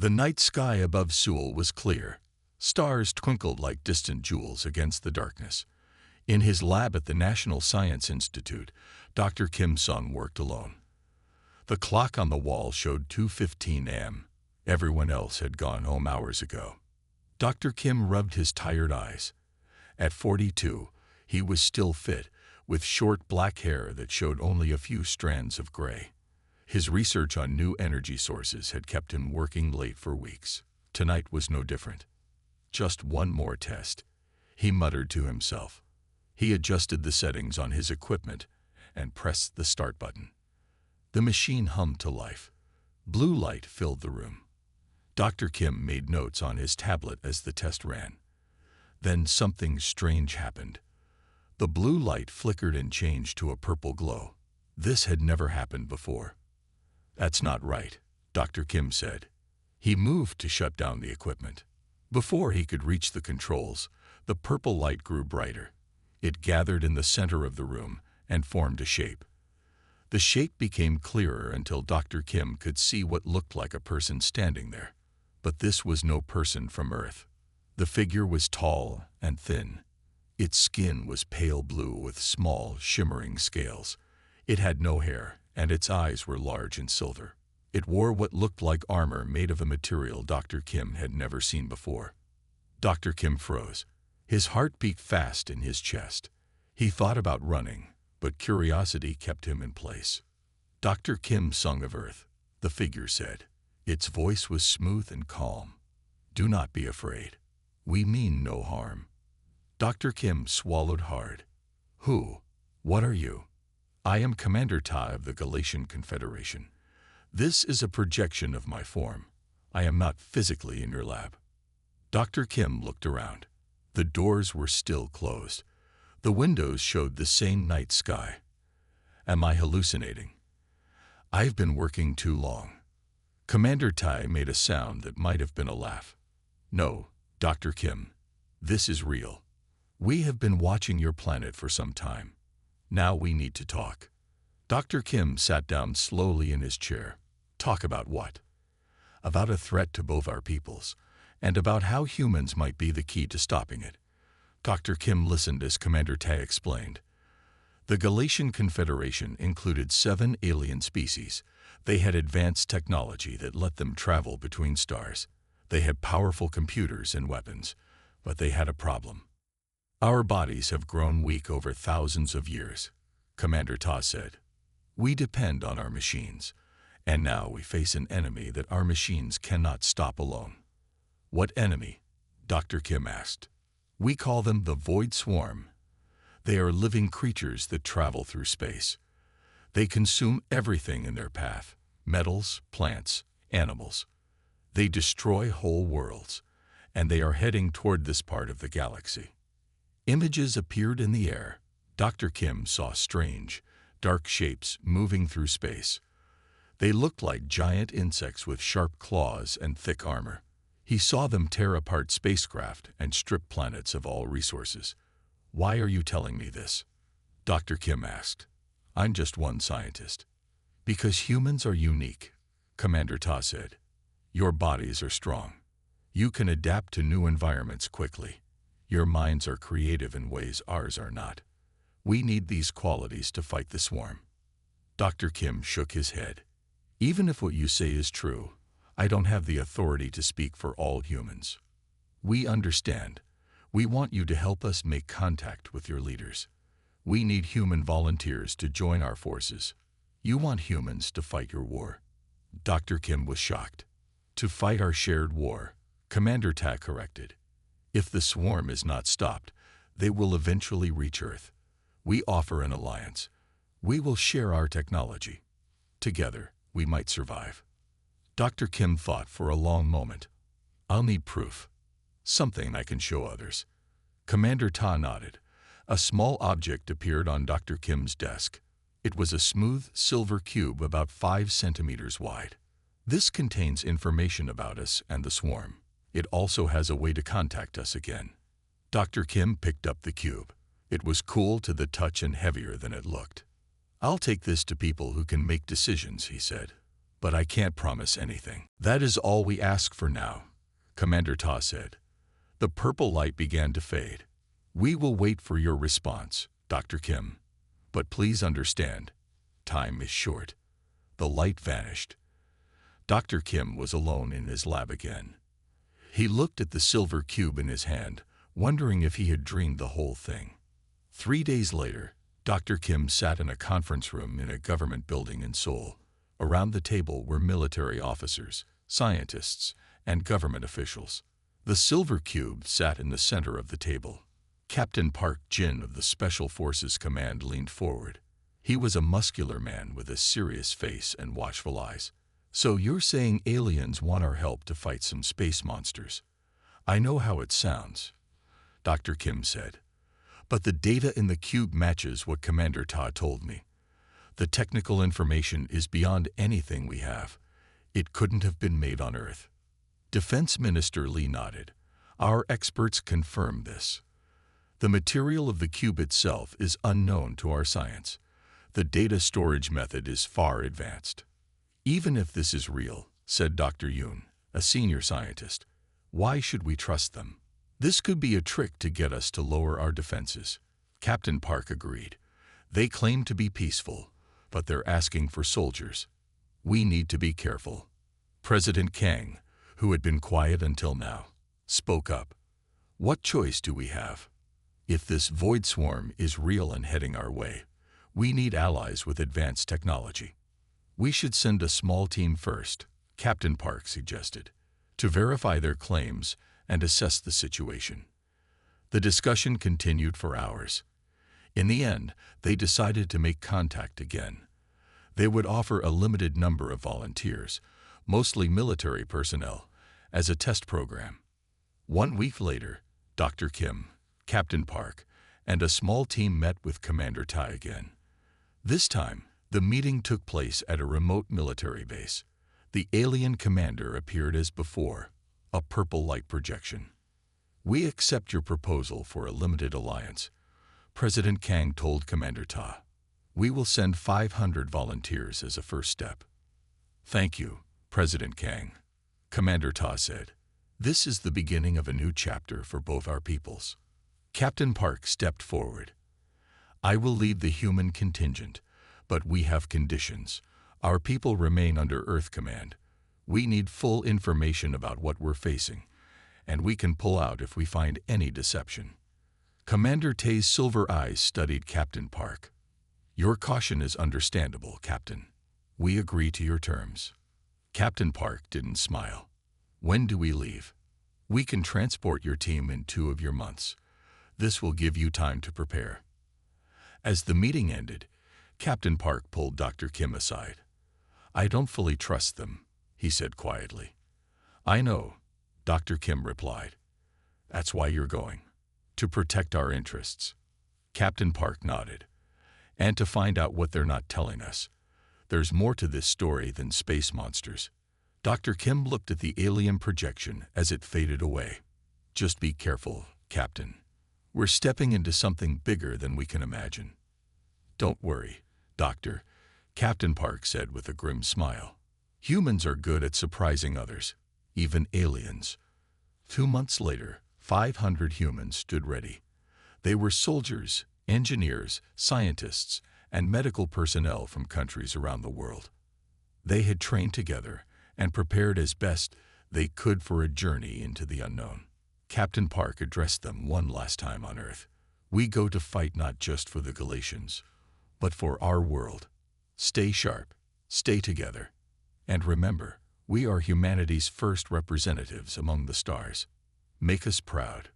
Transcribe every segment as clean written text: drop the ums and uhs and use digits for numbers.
The night sky above Seoul was clear. Stars twinkled like distant jewels against the darkness. In his lab at the National Science Institute, Dr. Kim Sung worked alone. The clock on the wall showed 2:15 a.m. Everyone else had gone home hours ago. Dr. Kim rubbed his tired eyes. At 42, he was still fit, with short black hair that showed only a few strands of gray. His research on new energy sources had kept him working late for weeks. Tonight was no different. Just one more test, he muttered to himself. He adjusted the settings on his equipment and pressed the start button. The machine hummed to life. Blue light filled the room. Dr. Kim made notes on his tablet as the test ran. Then something strange happened. The blue light flickered and changed to a purple glow. This had never happened before. "That's not right," Dr. Kim said. He moved to shut down the equipment. Before he could reach the controls, the purple light grew brighter. It gathered in the center of the room and formed a shape. The shape became clearer until Dr. Kim could see what looked like a person standing there. But this was no person from Earth. The figure was tall and thin. Its skin was pale blue with small, shimmering scales. It had no hair, and its eyes were large and silver. It wore what looked like armor made of a material Dr. Kim had never seen before. Dr. Kim froze. His heart beat fast in his chest. He thought about running, but curiosity kept him in place. "Dr. Kim Sung of Earth," the figure said. Its voice was smooth and calm. "Do not be afraid. We mean no harm." Dr. Kim swallowed hard. "Who? What are you?" "I am Commander Ta of the Galatian Confederation. This is a projection of my form. I am not physically in your lab." Dr. Kim looked around. The doors were still closed. The windows showed the same night sky. "Am I hallucinating? I've been working too long." Commander Tai made a sound that might have been a laugh. "No, Dr. Kim, this is real. We have been watching your planet for some time. Now we need to talk." Dr. Kim sat down slowly in his chair. "Talk about what?" "About a threat to both our peoples, and about how humans might be the key to stopping it." Dr. Kim listened as Commander Tai explained. The Galatian Confederation included 7 alien species. They had advanced technology that let them travel between stars. They had powerful computers and weapons, but they had a problem. "Our bodies have grown weak over thousands of years," Commander Ta said. "We depend on our machines, and now we face an enemy that our machines cannot stop alone." "What enemy?" Dr. Kim asked. "We call them the Void Swarm. They are living creatures that travel through space. They consume everything in their path: metals, plants, animals. They destroy whole worlds, and they are heading toward this part of the galaxy." Images appeared in the air. Dr. Kim saw strange, dark shapes moving through space. They looked like giant insects with sharp claws and thick armor. He saw them tear apart spacecraft and strip planets of all resources. "Why are you telling me this?" Dr. Kim asked. "I'm just one scientist." "Because humans are unique," Commander Ta said. "Your bodies are strong. You can adapt to new environments quickly. Your minds are creative in ways ours are not. We need these qualities to fight the swarm." Dr. Kim shook his head. "Even if what you say is true, I don't have the authority to speak for all humans. We understand. We want you to help us make contact with your leaders. We need human volunteers to join our forces. You want humans to fight your war." Dr. Kim was shocked. "To fight our shared war," Commander Ta corrected. "If the swarm is not stopped, they will eventually reach Earth. We offer an alliance. We will share our technology. Together, we might survive." Dr. Kim thought for a long moment. "I'll need proof. Something I can show others." Commander Ta nodded. A small object appeared on Dr. Kim's desk. It was a smooth, silver cube about 5 centimeters wide. "This contains information about us and the swarm. It also has a way to contact us again." Dr. Kim picked up the cube. It was cool to the touch and heavier than it looked. "I'll take this to people who can make decisions," he said. but I can't promise anything. That is all we ask for now, Commander Ta said. The purple light began to fade. We will wait for your response, Dr. Kim. But please understand, time is short. The light vanished. Dr. Kim was alone in his lab again. He looked at the silver cube in his hand, wondering if he had dreamed the whole thing. 3 days later, Dr. Kim sat in a conference room in a government building in Seoul. Around the table were military officers, scientists, and government officials. The silver cube sat in the center of the table. Captain Park Jin of the Special Forces Command leaned forward. He was a muscular man with a serious face and watchful eyes. So you're saying aliens want our help to fight some space monsters? I know how it sounds, Dr. Kim said. But the data in the cube matches what Commander Ta told me. The technical information is beyond anything we have. It couldn't have been made on Earth. Defense Minister Lee nodded. Our experts confirm this. The material of the cube itself is unknown to our science. The data storage method is far advanced. Even if this is real, said Dr. Yoon, a senior scientist, why should we trust them? This could be a trick to get us to lower our defenses. Captain Park agreed. They claim to be peaceful, but they're asking for soldiers. We need to be careful. President Kang, who had been quiet until now, spoke up. What choice do we have? If this void swarm is real and heading our way, we need allies with advanced technology. We should send a small team first, Captain Park suggested, to verify their claims and assess the situation. The discussion continued for hours. In the end, they decided to make contact again. They would offer a limited number of volunteers, mostly military personnel, as a test program. 1 week later, Dr. Kim, Captain Park, and a small team met with Commander Ta again. This time, the meeting took place at a remote military base. The alien commander appeared as before, a purple light projection. We accept your proposal for a limited alliance, President Kang told Commander Ta. We will send 500 volunteers as a first step. Thank you, President Kang, Commander Ta said. This is the beginning of a new chapter for both our peoples. Captain Park stepped forward. I will lead the human contingent, but we have conditions. Our people remain under Earth Command. We need full information about what we're facing, and we can pull out if we find any deception. Commander Tae's silver eyes studied Captain Park. Your caution is understandable, Captain. We agree to your terms. Captain Park didn't smile. When do we leave? We can transport your team in 2 of your months. This will give you time to prepare. As the meeting ended, Captain Park pulled Dr. Kim aside. I don't fully trust them, he said quietly. I know, Dr. Kim replied. That's why you're going. To protect our interests. Captain Park nodded. And to find out what they're not telling us. There's more to this story than space monsters. Dr. Kim looked at the alien projection as it faded away. Just be careful, Captain. We're stepping into something bigger than we can imagine. Don't worry, Doctor, Captain Park said with a grim smile. Humans are good at surprising others, even aliens. 2 months later, 500 humans stood ready. They were soldiers, engineers, scientists, and medical personnel from countries around the world. They had trained together and prepared as best they could for a journey into the unknown. Captain Park addressed them one last time on Earth. We go to fight not just for the Galatians, but for our world. Stay sharp, stay together, and remember, we are humanity's first representatives among the stars. Make us proud.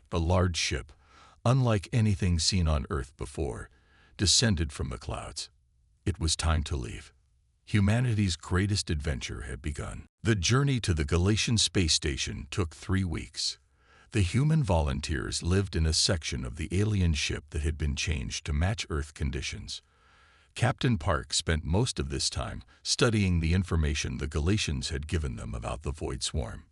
The large ship, unlike anything seen on Earth before, descended from the clouds. It was time to leave. Humanity's greatest adventure had begun. The journey to the Galatian space station took 3 weeks. The human volunteers lived in a section of the alien ship that had been changed to match Earth conditions. Captain Park spent most of this time studying the information the Galatians had given them about the Void Swarm.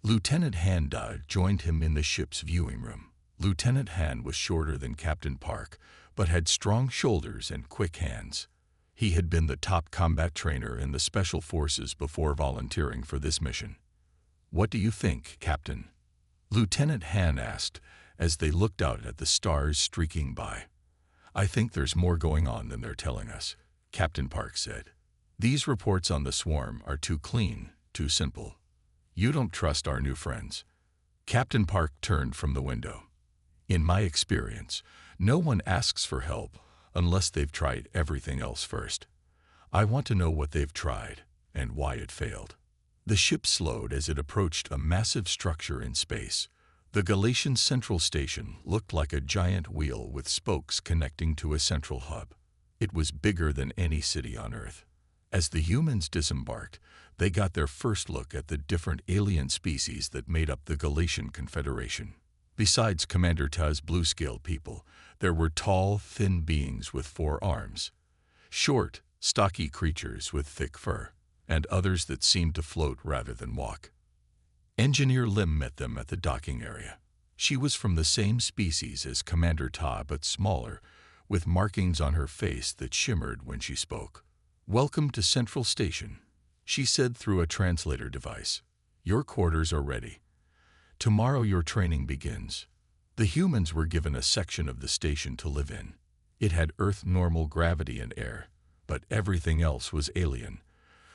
Lieutenant Han Da joined him in the ship's viewing room. Lieutenant Han was shorter than Captain Park, but had strong shoulders and quick hands. He had been the top combat trainer in the Special Forces before volunteering for this mission. "What do you think, Captain?" Lieutenant Han asked as they looked out at the stars streaking by. "I think there's more going on than they're telling us," Captain Park said. "These reports on the swarm are too clean, too simple. You don't trust our new friends." Captain Park turned from the window. "In my experience, no one asks for help unless they've tried everything else first. I want to know what they've tried and why it failed." The ship slowed as it approached a massive structure in space. The Galatian Central Station looked like a giant wheel with spokes connecting to a central hub. It was bigger than any city on Earth. As the humans disembarked, they got their first look at the different alien species that made up the Galatian Confederation. Besides Commander Ta's blue-scale people, there were tall, thin beings with 4 arms, short, stocky creatures with thick fur, and others that seemed to float rather than walk. Engineer Lim met them at the docking area. She was from the same species as Commander Ta, but smaller, with markings on her face that shimmered when she spoke. "Welcome to Central Station," she said through a translator device. "Your quarters are ready. Tomorrow your training begins." The humans were given a section of the station to live in. It had Earth-normal gravity and air, but everything else was alien,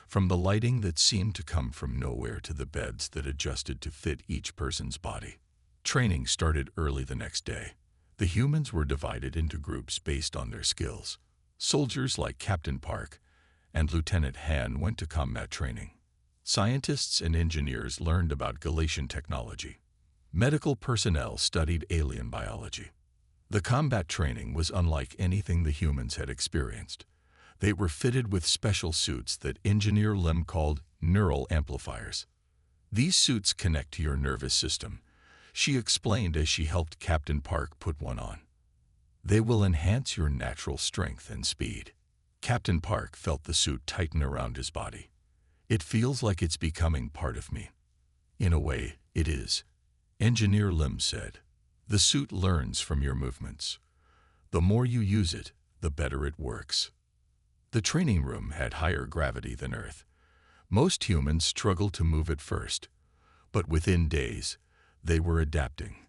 from the lighting that seemed to come from nowhere to the beds that adjusted to fit each person's body. Training started early the next day. The humans were divided into groups based on their skills. Soldiers like Captain Park and Lieutenant Han went to combat training. Scientists and engineers learned about Galatian technology. Medical personnel studied alien biology. The combat training was unlike anything the humans had experienced. They were fitted with special suits that Engineer Lim called neural amplifiers. "These suits connect to your nervous system," she explained as she helped Captain Park put one on. "They will enhance your natural strength and speed." Captain Park felt the suit tighten around his body. "It feels like it's becoming part of me." "In a way, it is," Engineer Lim said. "The suit learns from your movements. The more you use it, the better it works." The training room had higher gravity than Earth. Most humans struggled to move at first, but within days, they were adapting.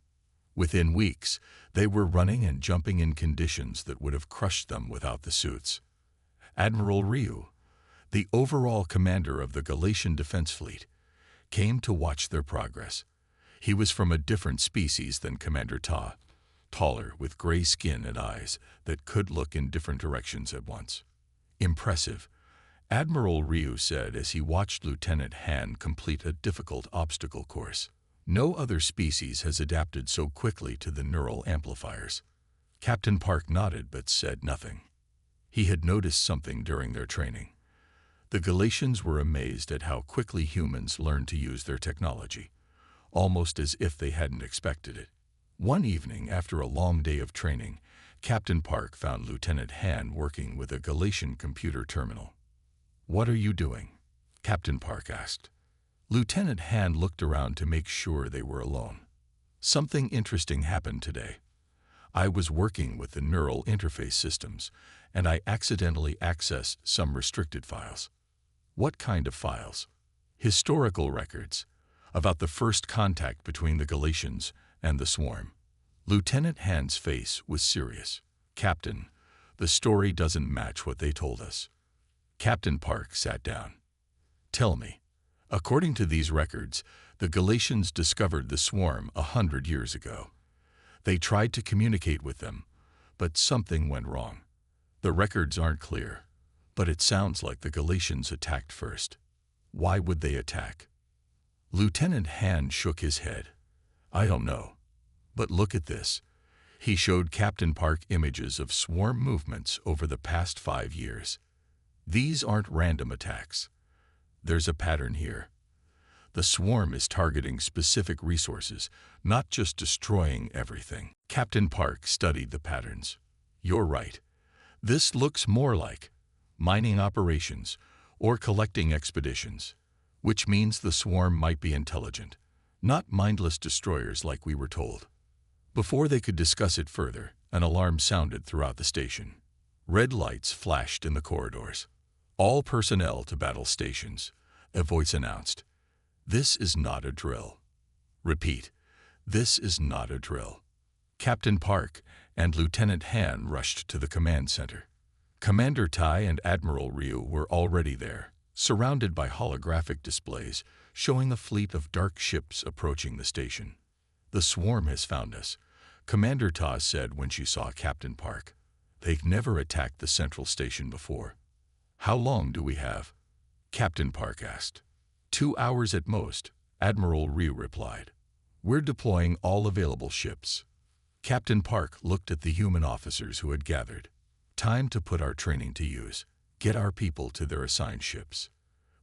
Within weeks, they were running and jumping in conditions that would have crushed them without the suits. Admiral Ryu, the overall commander of the Galatian Defense Fleet, came to watch their progress. He was from a different species than Commander Ta, taller with gray skin and eyes that could look in different directions at once. "Impressive," Admiral Ryu said as he watched Lieutenant Han complete a difficult obstacle course. "No other species has adapted so quickly to the neural amplifiers." Captain Park nodded but said nothing. He had noticed something during their training. The Galatians were amazed at how quickly humans learned to use their technology, almost as if they hadn't expected it. One evening, after a long day of training, Captain Park found Lieutenant Han working with a Galatian computer terminal. "What are you doing?" Captain Park asked. Lieutenant Han looked around to make sure they were alone. "Something interesting happened today. I was working with the neural interface systems, and I accidentally accessed some restricted files." "What kind of files?" "Historical records about the first contact between the Galatians and the swarm." Lieutenant Han's face was serious. "Captain, the story doesn't match what they told us." Captain Park sat down. "Tell me, according to these records, the Galatians discovered the swarm 100 years ago. They tried to communicate with them, but something went wrong. The records aren't clear, but it sounds like the Galatians attacked first. Why would they attack?" Lieutenant Han shook his head. "I don't know. But look at this." He showed Captain Park images of swarm movements over the past 5 years. "These aren't random attacks. There's a pattern here. The swarm is targeting specific resources, not just destroying everything." Captain Park studied the patterns. "You're right. This looks more like mining operations or collecting expeditions, which means the swarm might be intelligent, not mindless destroyers like we were told." Before they could discuss it further, an alarm sounded throughout the station. Red lights flashed in the corridors. "All personnel to battle stations," a voice announced. "This is not a drill." Repeat, "This is not a drill." Captain Park and Lieutenant Han rushed to the command center. Commander Tai and Admiral Ryu were already there, surrounded by holographic displays showing a fleet of dark ships approaching the station. "The swarm has found us," Commander Tai said when she saw Captain Park. "They've never attacked the central station before." "How long do we have?" Captain Park asked. 2 hours at most, Admiral Ryu replied. "We're deploying all available ships." Captain Park looked at the human officers who had gathered. "Time to put our training to use. Get our people to their assigned ships."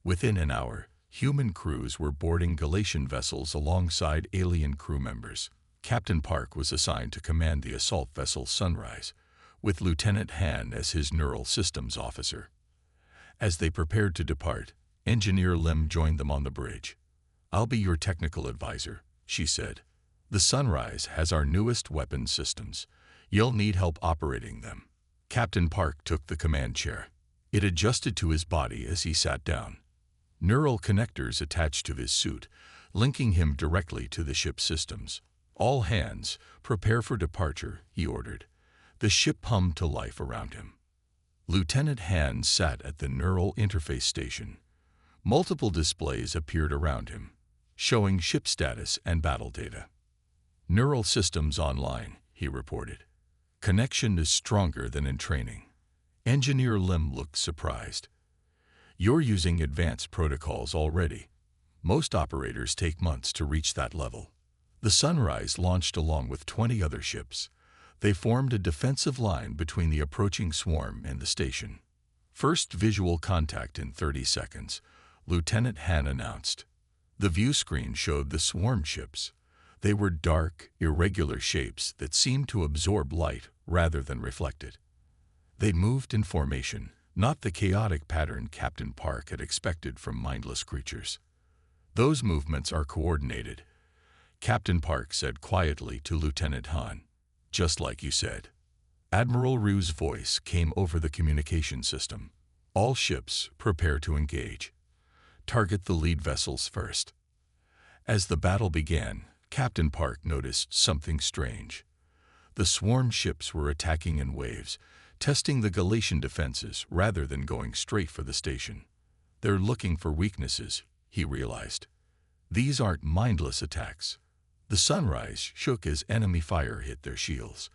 Within an hour, human crews were boarding Galatian vessels alongside alien crew members. Captain Park was assigned to command the assault vessel Sunrise, with Lieutenant Han as his neural systems officer. As they prepared to depart, Engineer Lim joined them on the bridge. "I'll be your technical advisor," she said. "The Sunrise has our newest weapon systems. You'll need help operating them." Captain Park took the command chair. It adjusted to his body as he sat down. Neural connectors attached to his suit, linking him directly to the ship's systems. "All hands, prepare for departure," he ordered. The ship hummed to life around him. Lieutenant Han sat at the neural interface station. Multiple displays appeared around him, showing ship status and battle data. "Neural systems online," he reported. "Connection is stronger than in training." Engineer Lim looked surprised. "You're using advanced protocols already. Most operators take months to reach that level." The Sunrise launched along with 20 other ships. They formed a defensive line between the approaching swarm and the station. "First visual contact in 30 seconds, Lieutenant Han announced. The view screen showed the swarm ships. They were dark, irregular shapes that seemed to absorb light rather than reflect it. They moved in formation, not the chaotic pattern Captain Park had expected from mindless creatures. "Those movements are coordinated," Captain Park said quietly to Lieutenant Han. "Just like you said." Admiral Ryu's voice came over the communication system. "All ships, prepare to engage. Target the lead vessels first." As the battle began, Captain Park noticed something strange. The swarm ships were attacking in waves, testing the Galatian defenses rather than going straight for the station. "They're looking for weaknesses," he realized. "These aren't mindless attacks." The Sunrise shook as enemy fire hit their shields.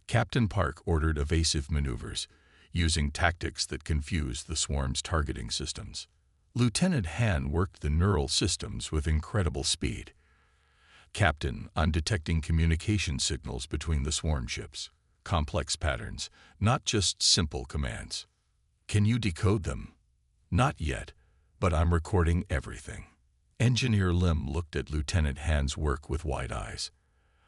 Captain Park ordered evasive maneuvers, using tactics that confused the swarm's targeting systems. Lieutenant Han worked the neural systems with incredible speed. "Captain, I'm detecting communication signals between the swarm ships. Complex patterns, not just simple commands." "Can you decode them?" "Not yet, but I'm recording everything." Engineer Lim looked at Lieutenant Han's work with wide eyes.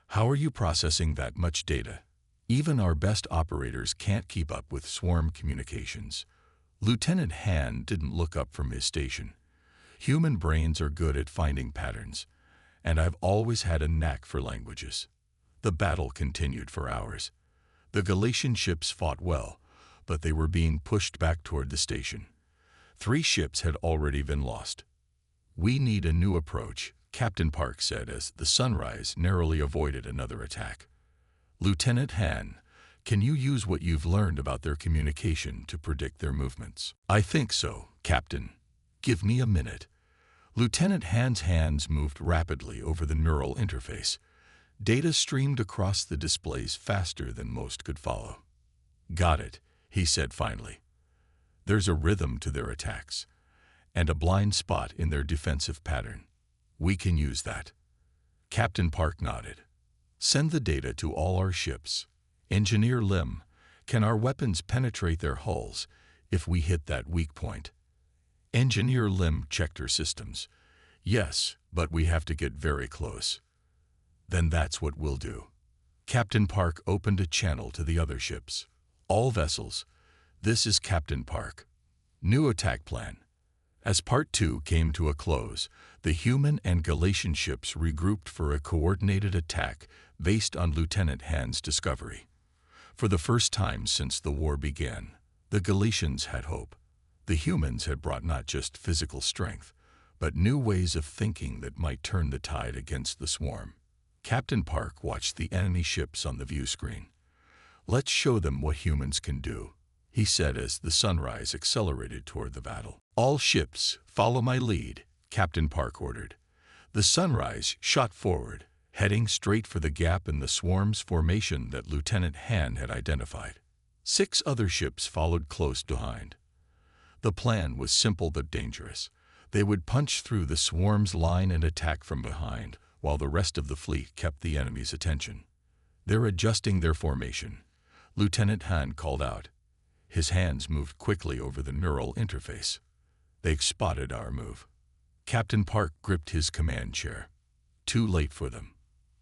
"How are you processing that much data? Even our best operators can't keep up with swarm communications." Lieutenant Han didn't look up from his station. "Human brains are good at finding patterns, and I've always had a knack for languages." The battle continued for hours. The Galatian ships fought well, but they were being pushed back toward the station. 3 ships had already been lost. "We need a new approach," Captain Park said as the Sunrise narrowly avoided another attack. "Lieutenant Han, can you use what you've learned about their communication to predict their movements?" "I think so, Captain. Give me a minute." Lieutenant Han's hands moved rapidly over the neural interface. Data streamed across the displays faster than most could follow. "Got it," he said finally. "There's a rhythm to their attacks, and a blind spot in their defensive pattern. We can use that." Captain Park nodded. "Send the data to all our ships. Engineer Lim, can our weapons penetrate their hulls if we hit that weak point?" Engineer Lim checked her systems. "Yes, but we have to get very close." "Then that's what we'll do." Captain Park opened a channel to the other ships. "All vessels, this is Captain Park. New attack plan." As Part 2 came to a close, the human and Galatian ships regrouped for a coordinated attack based on Lieutenant Han's discovery. For the first time since the war began, the Galatians had hope. The humans had brought not just physical strength, but new ways of thinking that might turn the tide against the swarm. Captain Park watched the enemy ships on the view screen. "Let's show them what humans can do," he said as the sunrise accelerated toward the battle. "All ships, follow my lead," Captain Park ordered. The sunrise shot forward, heading straight for the gap in the swarm's formation that Lieutenant Han had identified. 6 other ships followed close behind. The plan was simple but dangerous. They would punch through the swarm's line and attack from behind, while the rest of the fleet kept the enemy's attention. "They're adjusting their formation," Lieutenant Han called out. His hands moved quickly over the neural interface. "They've spotted our move." Captain Park gripped his command chair. Too late for them.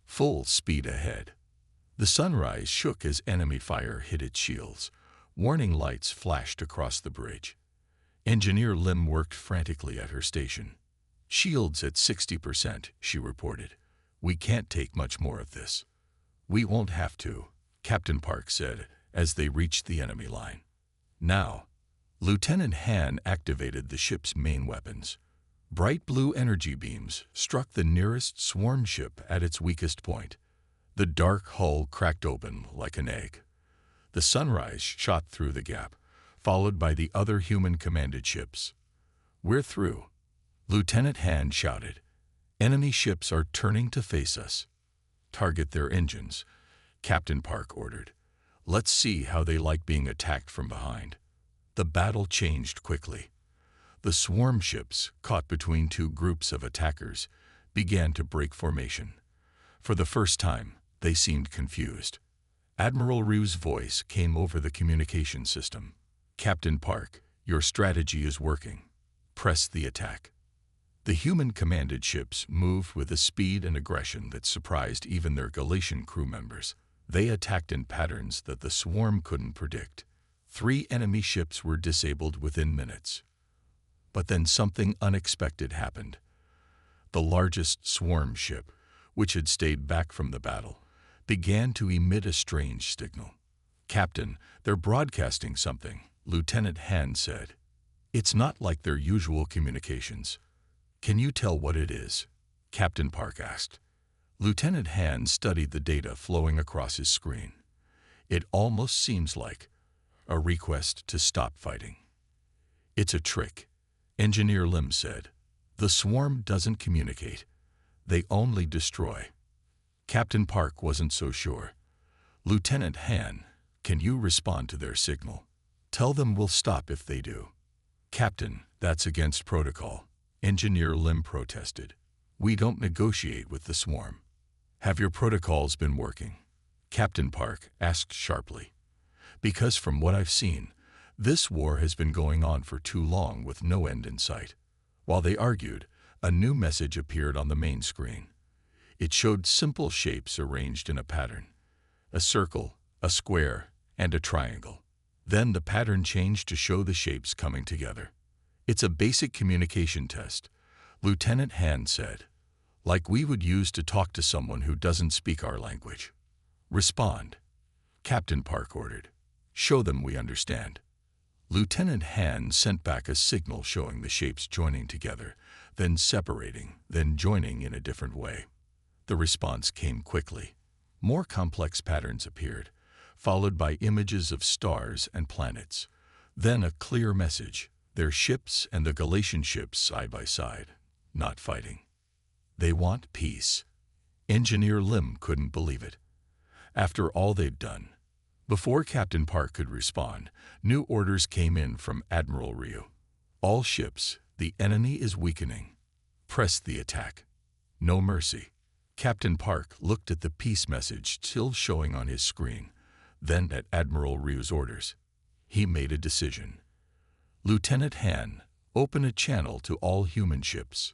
Full speed ahead. The sunrise shook as enemy fire hit its shields. Warning lights flashed across the bridge. Engineer Lim worked frantically at her station. "Shields at 60%, she reported. "We can't take much more of this." "We won't have to," Captain Park said as they reached the enemy line. Now, Lieutenant Han activated the ship's main weapons. Bright blue energy beams struck the nearest swarm ship at its weakest point. The dark hull cracked open like an egg. The sunrise shot through the gap, followed by the other human-commanded ships. "We're through," Lieutenant Han shouted. "Enemy ships are turning to face us." "Target their engines," Captain Park ordered. "Let's see how they like being attacked from behind." The battle changed quickly. The swarm ships, caught between 2 groups of attackers, began to break formation. For the first time, they seemed confused. Admiral Ryu's voice came over the communication system. "Captain Park, your strategy is working. Press the attack." The human-commanded ships moved with a speed and aggression that surprised even their Galatian crew members. They attacked in patterns that the swarm couldn't predict. 3 enemy ships were disabled within minutes. But then something unexpected happened. The largest swarm ship, which had stayed back from the battle, began to emit a strange signal. "Captain, they're broadcasting something," Lieutenant Han said. "It's not like their usual communications." "Can you tell what it is?" Captain Park asked. Lieutenant Han studied the data flowing across his screen. "It almost seems like a request to stop fighting." "It's a trick," Engineer Lim said. "The swarm doesn't communicate. They only destroy." Captain Park wasn't so sure. "Lieutenant Han, can you respond to their signal? Tell them we'll stop if they do." "Captain, that's against protocol," Engineer Lim protested. "We don't negotiate with the swarm." "Have your protocols been working?" Captain Park asked sharply. "Because from what I've seen, this war has been going on for too long with no end in sight." While they argued, a new message appeared on the main screen. It showed simple shapes arranged in a pattern: a circle, a square, and a triangle. Then the pattern changed to show the shapes coming together. "It's a basic communication test," Lieutenant Han said. "Like we would use to talk to someone who doesn't speak our language." "Respond," Captain Park ordered. "Show them we understand." Lieutenant Han sent back a signal showing the shapes joining together, then separating, then joining in a different way. The response came quickly. More complex patterns appeared, followed by images of stars and planets. Then a clear message: their ships and the Galatian ships side by side, not fighting. They want peace. Engineer Lim couldn't believe it. After all they'd done. Before Captain Park could respond, new orders came in from Admiral Ryu. "All ships, the enemy is weakening. Press the attack. No mercy." Captain Park looked at the peace message still showing on his screen, then at Admiral Ryu's orders. He made a decision. "Lieutenant Han, open a channel to all human ships."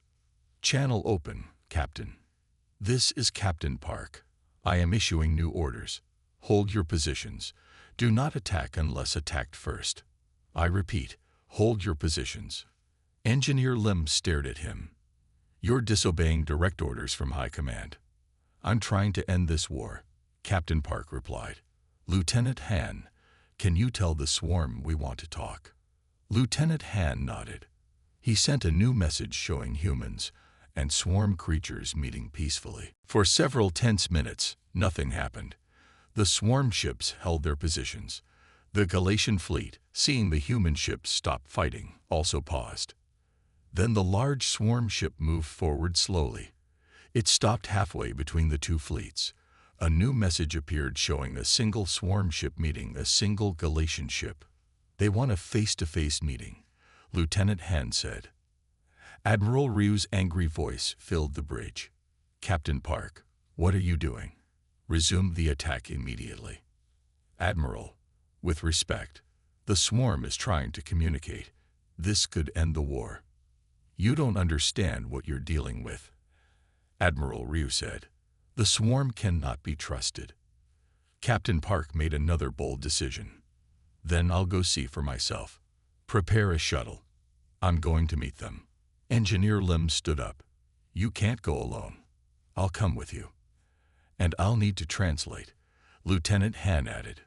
"Channel open, Captain." "This is Captain Park. I am issuing new orders. Hold your positions. Do not attack unless attacked first. I repeat, hold your positions." Engineer Lim stared at him. "You're disobeying direct orders from High Command." "I'm trying to end this war," Captain Park replied. "Lieutenant Han, can you tell the swarm we want to talk?" Lieutenant Han nodded. He sent a new message showing humans and swarm creatures meeting peacefully. For several tense minutes, nothing happened. The swarm ships held their positions. The Galatian fleet, seeing the human ships stop fighting, also paused. Then the large swarm ship moved forward slowly. It stopped halfway between the two fleets. A new message appeared showing a single swarm ship meeting a single Galatian ship. "They want a face-to-face meeting," Lieutenant Han said. Admiral Ryu's angry voice filled the bridge. "Captain Park, what are you doing? Resume the attack immediately." "Admiral, with respect, the swarm is trying to communicate. This could end the war." "You don't understand what you're dealing with," Admiral Ryu said. "The swarm cannot be trusted." Captain Park made another bold decision. "Then I'll go see for myself. Prepare a shuttle. I'm going to meet them." Engineer Lim stood up. "You can't go alone. I'll come with you. And I'll need to translate," Lieutenant Han added.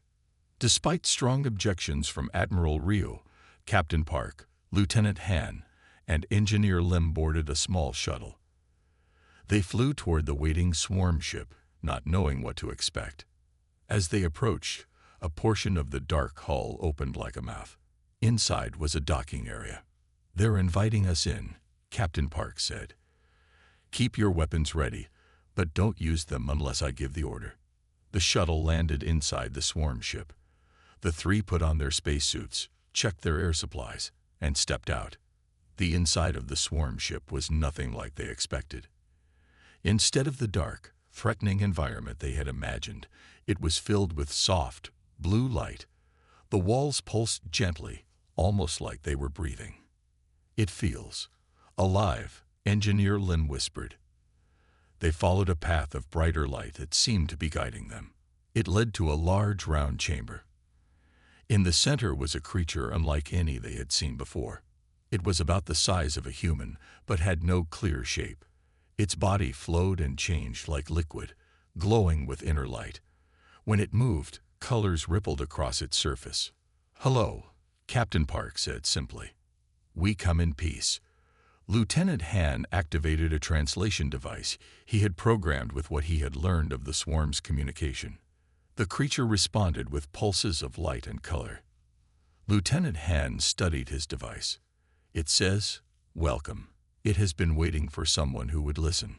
Despite strong objections from Admiral Ryu, Captain Park, Lieutenant Han, and Engineer Lim boarded a small shuttle. They flew toward the waiting swarm ship, not knowing what to expect. As they approached, a portion of the dark hull opened like a mouth. Inside was a docking area. "They're inviting us in," Captain Park said. "Keep your weapons ready, but don't use them unless I give the order." The shuttle landed inside the swarm ship. The three put on their spacesuits, checked their air supplies, and stepped out. The inside of the swarm ship was nothing like they expected. Instead of the dark, threatening environment they had imagined, it was filled with soft, blue light. The walls pulsed gently, almost like they were breathing. "It feels alive," Engineer Lim whispered. They followed a path of brighter light that seemed to be guiding them. It led to a large round chamber. In the center was a creature unlike any they had seen before. It was about the size of a human, but had no clear shape. Its body flowed and changed like liquid, glowing with inner light. When it moved, colors rippled across its surface. "Hello," Captain Park said simply. "We come in peace." Lieutenant Han activated a translation device he had programmed with what he had learned of the swarm's communication. The creature responded with pulses of light and color. Lieutenant Han studied his device. "It says, 'Welcome.' It has been waiting for someone who would listen."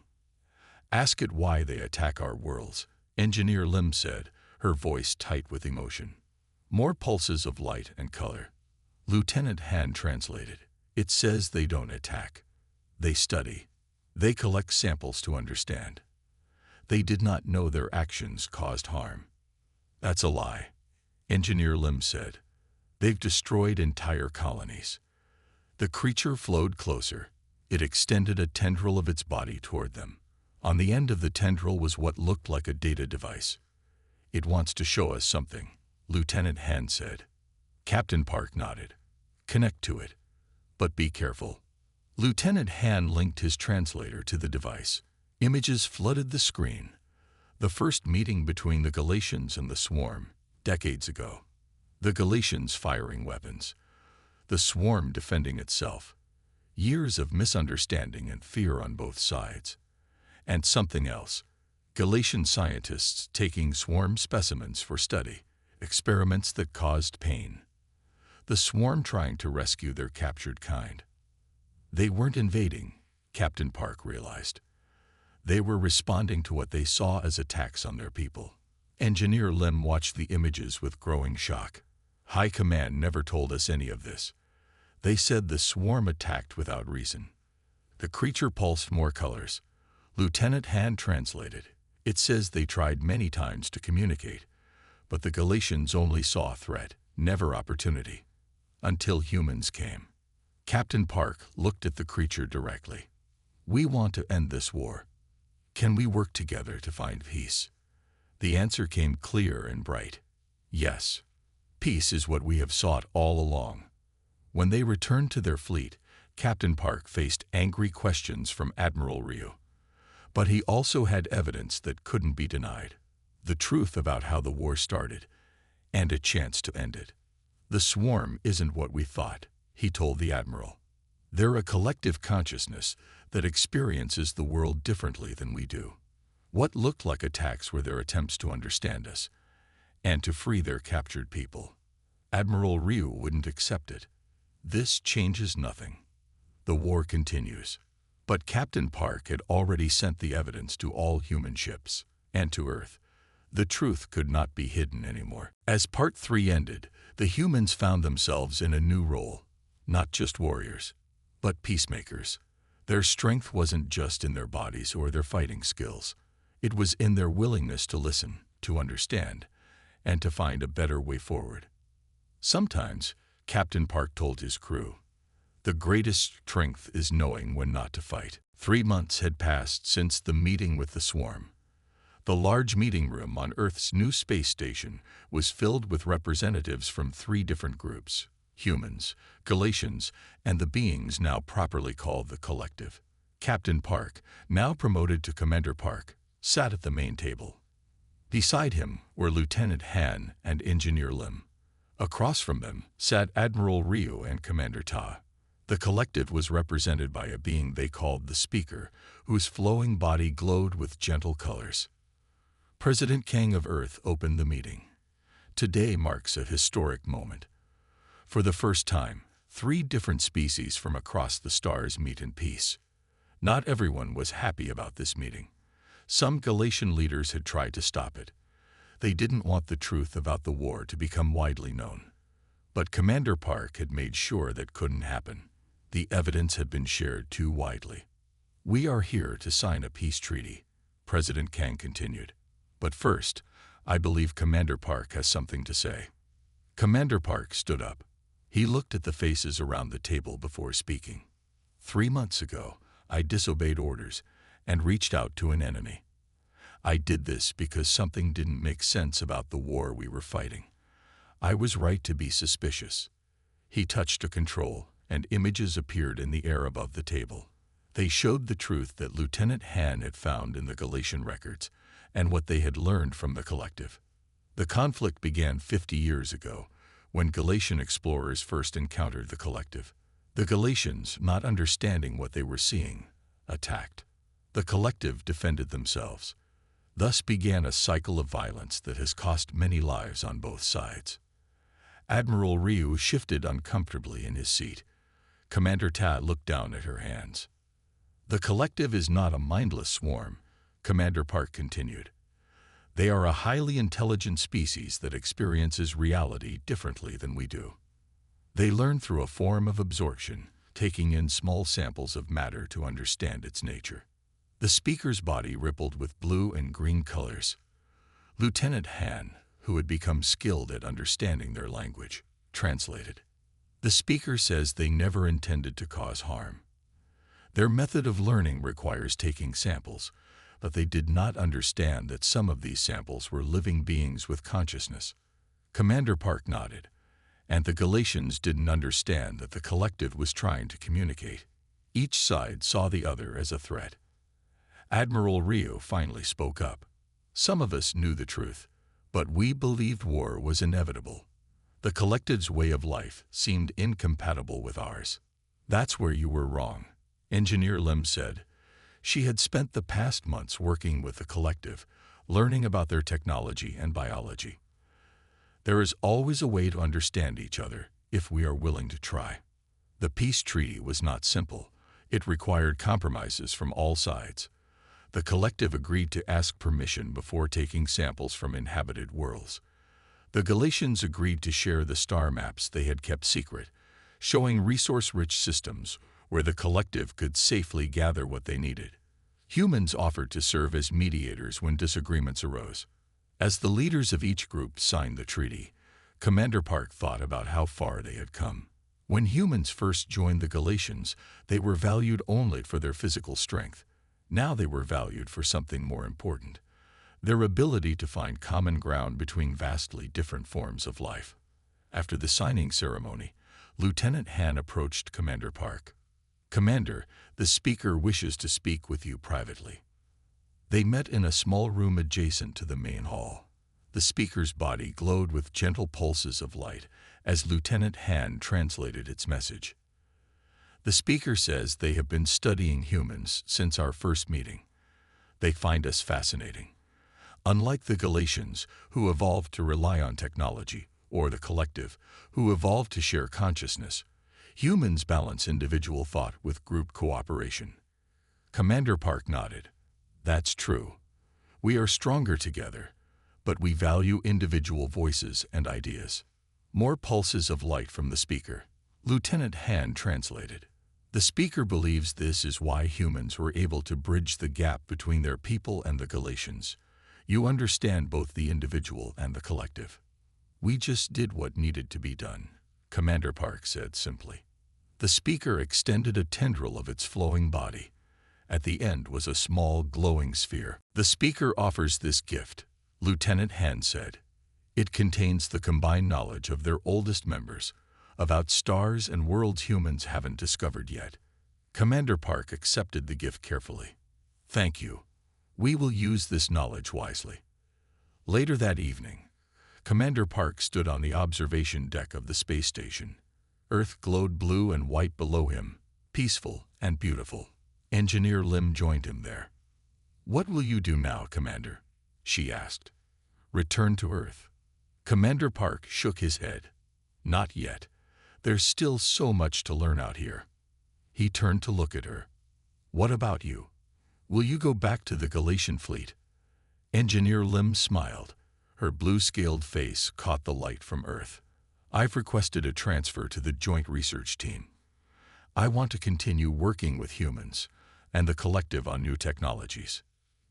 "Ask it why they attack our worlds," Engineer Lim said, her voice tight with emotion. More pulses of light and color. Lieutenant Han translated. "It says they don't attack. They study. They collect samples to understand. They did not know their actions caused harm." "That's a lie," Engineer Lim said. "They've destroyed entire colonies." The creature flowed closer. It extended a tendril of its body toward them. On the end of the tendril was what looked like a data device. "It wants to show us something," Lieutenant Han said. Captain Park nodded. "Connect to it. But be careful." Lieutenant Han linked his translator to the device. Images flooded the screen. The first meeting between the Galatians and the swarm, decades ago. The Galatians firing weapons. The swarm defending itself. Years of misunderstanding and fear on both sides. And something else. Galatian scientists taking swarm specimens for study. Experiments that caused pain. The swarm trying to rescue their captured kind. They weren't invading, Captain Park realized. They were responding to what they saw as attacks on their people. Engineer Lim watched the images with growing shock. "High Command never told us any of this. They said the swarm attacked without reason." The creature pulsed more colors. Lieutenant Han translated. "It says they tried many times to communicate, but the Galatians only saw threat, never opportunity. Until humans came." Captain Park looked at the creature directly. "We want to end this war. Can we work together to find peace?" The answer came clear and bright. "Yes. Peace is what we have sought all along." When they returned to their fleet, Captain Park faced angry questions from Admiral Ryu. But he also had evidence that couldn't be denied. The truth about how the war started and a chance to end it. The swarm isn't what we thought, he told the admiral. They're a collective consciousness that experiences the world differently than we do. What looked like attacks were their attempts to understand us and to free their captured people. Admiral Ryu wouldn't accept it. This changes nothing. The war continues. But Captain Park had already sent the evidence to all human ships and to Earth. The truth could not be hidden anymore. As Part 3 ended, the humans found themselves in a new role, not just warriors, but peacemakers. Their strength wasn't just in their bodies or their fighting skills. It was in their willingness to listen, to understand, and to find a better way forward. Sometimes, Captain Park told his crew, the greatest strength is knowing when not to fight. 3 months had passed since the meeting with the swarm. The large meeting room on Earth's new space station was filled with representatives from 3 different groups: humans, Galatians, and the beings now properly called the Collective. Captain Park, now promoted to Commander Park, sat at the main table. Beside him were Lieutenant Han and Engineer Lim. Across from them sat Admiral Ryu and Commander Ta. The Collective was represented by a being they called the Speaker, whose flowing body glowed with gentle colors. President Kang of Earth opened the meeting. Today marks a historic moment. For the first time, 3 different species from across the stars meet in peace. Not everyone was happy about this meeting. Some Galatian leaders had tried to stop it. They didn't want the truth about the war to become widely known. But Commander Park had made sure that couldn't happen. The evidence had been shared too widely. We are here to sign a peace treaty, President Kang continued. But first, I believe Commander Park has something to say. Commander Park stood up. He looked at the faces around the table before speaking. 3 months ago, I disobeyed orders and reached out to an enemy. I did this because something didn't make sense about the war we were fighting. I was right to be suspicious. He touched a control, and images appeared in the air above the table. They showed the truth that Lieutenant Han had found in the Galatian records and what they had learned from the Collective. The conflict began 50 years ago, when Galatian explorers first encountered the Collective. The Galatians, not understanding what they were seeing, attacked. The Collective defended themselves. Thus began a cycle of violence that has cost many lives on both sides. Admiral Ryu shifted uncomfortably in his seat. Commander Ta looked down at her hands. The Collective is not a mindless swarm, Commander Park continued. They are a highly intelligent species that experiences reality differently than we do. They learn through a form of absorption, taking in small samples of matter to understand its nature. The speaker's body rippled with blue and green colors. Lieutenant Han, who had become skilled at understanding their language, translated. The speaker says they never intended to cause harm. Their method of learning requires taking samples, but they did not understand that some of these samples were living beings with consciousness. Commander Park nodded, and the Galatians didn't understand that the Collective was trying to communicate. Each side saw the other as a threat. Admiral Ryu finally spoke up. Some of us knew the truth, but we believed war was inevitable. The Collective's way of life seemed incompatible with ours. That's where you were wrong, Engineer Lim said. She had spent the past months working with the Collective, learning about their technology and biology. There is always a way to understand each other if we are willing to try. The peace treaty was not simple. It required compromises from all sides. The Collective agreed to ask permission before taking samples from inhabited worlds. The Galatians agreed to share the star maps they had kept secret, showing resource-rich systems where the Collective could safely gather what they needed. Humans offered to serve as mediators when disagreements arose. As the leaders of each group signed the treaty, Commander Park thought about how far they had come. When humans first joined the Galatians, they were valued only for their physical strength. Now they were valued for something more important: their ability to find common ground between vastly different forms of life. After the signing ceremony, Lieutenant Han approached Commander Park. "Commander, the speaker wishes to speak with you privately." They met in a small room adjacent to the main hall. The speaker's body glowed with gentle pulses of light as Lieutenant Han translated its message. The speaker says they have been studying humans since our first meeting. They find us fascinating. Unlike the Galatians, who evolved to rely on technology, or the collective, who evolved to share consciousness, humans balance individual thought with group cooperation. Commander Park nodded. That's true. We are stronger together, but we value individual voices and ideas. More pulses of light from the speaker. Lieutenant Han translated. The speaker believes this is why humans were able to bridge the gap between their people and the Galatians. You understand both the individual and the collective. We just did what needed to be done, Commander Park said simply. The speaker extended a tendril of its flowing body. At the end was a small glowing sphere. The speaker offers this gift, Lieutenant Han said. It contains the combined knowledge of their oldest members, about stars and worlds humans haven't discovered yet. Commander Park accepted the gift carefully. Thank you. We will use this knowledge wisely. Later that evening, Commander Park stood on the observation deck of the space station. Earth glowed blue and white below him, peaceful and beautiful. Engineer Lim joined him there. What will you do now, Commander? She asked. Return to Earth. Commander Park shook his head. Not yet. There's still so much to learn out here. He turned to look at her. What about you? Will you go back to the Galatian fleet? Engineer Lim smiled. Her blue-scaled face caught the light from Earth. I've requested a transfer to the Joint Research Team. I want to continue working with humans and the collective on new technologies.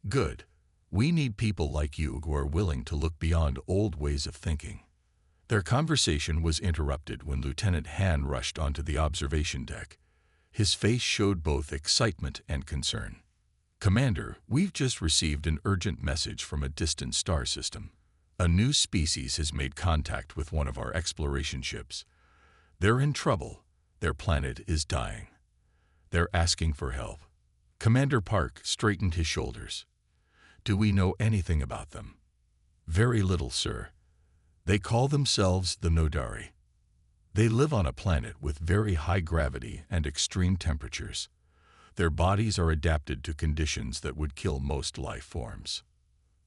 Good. We need people like you who are willing to look beyond old ways of thinking. Their conversation was interrupted when Lieutenant Han rushed onto the observation deck. His face showed both excitement and concern. Commander, we've just received an urgent message from a distant star system. A new species has made contact with one of our exploration ships. They're in trouble. Their planet is dying. They're asking for help. Commander Park straightened his shoulders. Do we know anything about them? Very little, sir. They call themselves the Nodari. They live on a planet with very high gravity and extreme temperatures. Their bodies are adapted to conditions that would kill most life forms.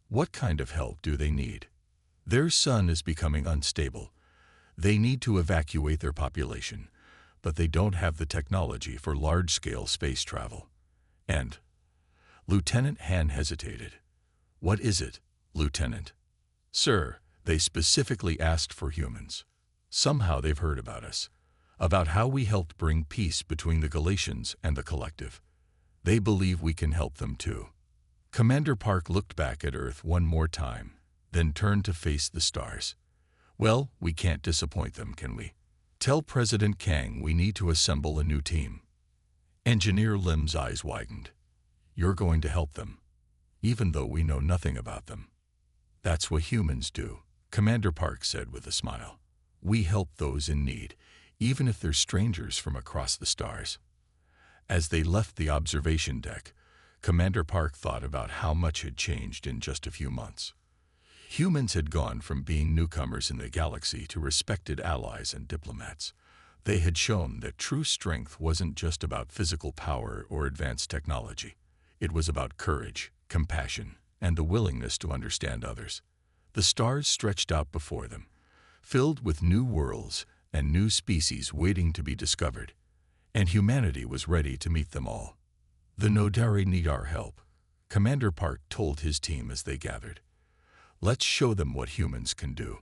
What kind of help do they need? Their sun is becoming unstable. They need to evacuate their population, but they don't have the technology for large-scale space travel. And Lieutenant Han hesitated. What is it, Lieutenant? Sir, they specifically asked for humans. Somehow they've heard about us, about how we helped bring peace between the Galatians and the collective. They believe we can help them too. Commander Park looked back at Earth one more time, then turned to face the stars. Well, we can't disappoint them, can we? Tell President Kang we need to assemble a new team. Engineer Lim's eyes widened. You're going to help them, even though we know nothing about them. That's what humans do, Commander Park said with a smile. We help those in need, even if they're strangers from across the stars. As they left the observation deck, Commander Park thought about how much had changed in just a few months. Humans had gone from being newcomers in the galaxy to respected allies and diplomats. They had shown that true strength wasn't just about physical power or advanced technology. It was about courage, compassion, and the willingness to understand others. The stars stretched out before them, filled with new worlds and new species waiting to be discovered, and humanity was ready to meet them all. The Nodari need our help, Commander Park told his team as they gathered. Let's show them what humans can do.